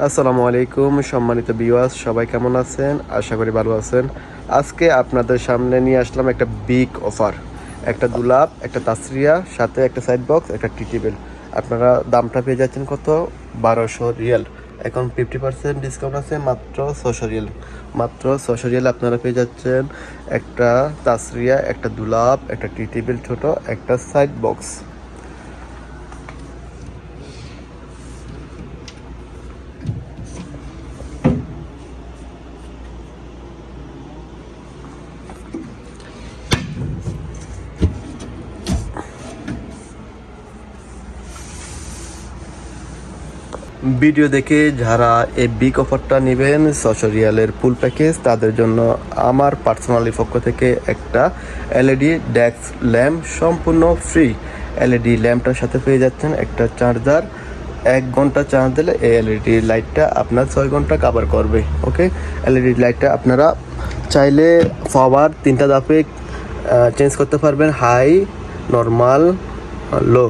আসসালামু আলাইকুম সম্মানিত ভিউয়ার্স, সবাই কেমন আছেন? আশা করি ভালো আছেন। আজকে আপনাদের সামনে নিয়ে আসলাম একটা বিগ অফার। একটা দুলাপ, একটা তাসরিয়া, সাথে একটা সাইড বক্স, একটা টি টেবিল। আপনারা দামটা পেয়ে যাচ্ছেন কত? 1200 রিয়াল। এখন 50% ডিসকাউন্ট আছে, মাত্র 600 রিয়াল। মাত্র 600 রিয়াল আপনারা পেয়ে যাচ্ছেন একটা তাসরিয়া, একটা দুলাপ, একটা টি টেবিল ছোট, একটা সাইড বক্স। ভিডিও দেখে যারা এই বিগ অফারটা নেবেন 600 রিয়ালের ফুল প্যাকেজ, তাদের জন্য আমার পার্সোনালি পক্ষ থেকে একটা এলইডি ডেস্ক ল্যাম্প সম্পূর্ণ ফ্রি। এলইডি ল্যাম্পটার সাথে পেয়ে যাচ্ছেন একটা চার্জার। 1 ঘন্টা চার্জ দিলে এই এলইডি লাইটটা আপনার 6 ঘন্টা কভার করবে। ওকে, এলইডি লাইটটা আপনারা চাইলে পাওয়ার 3টা ধাপে চেঞ্জ করতে পারবেন: হাই, নর্মাল, লো।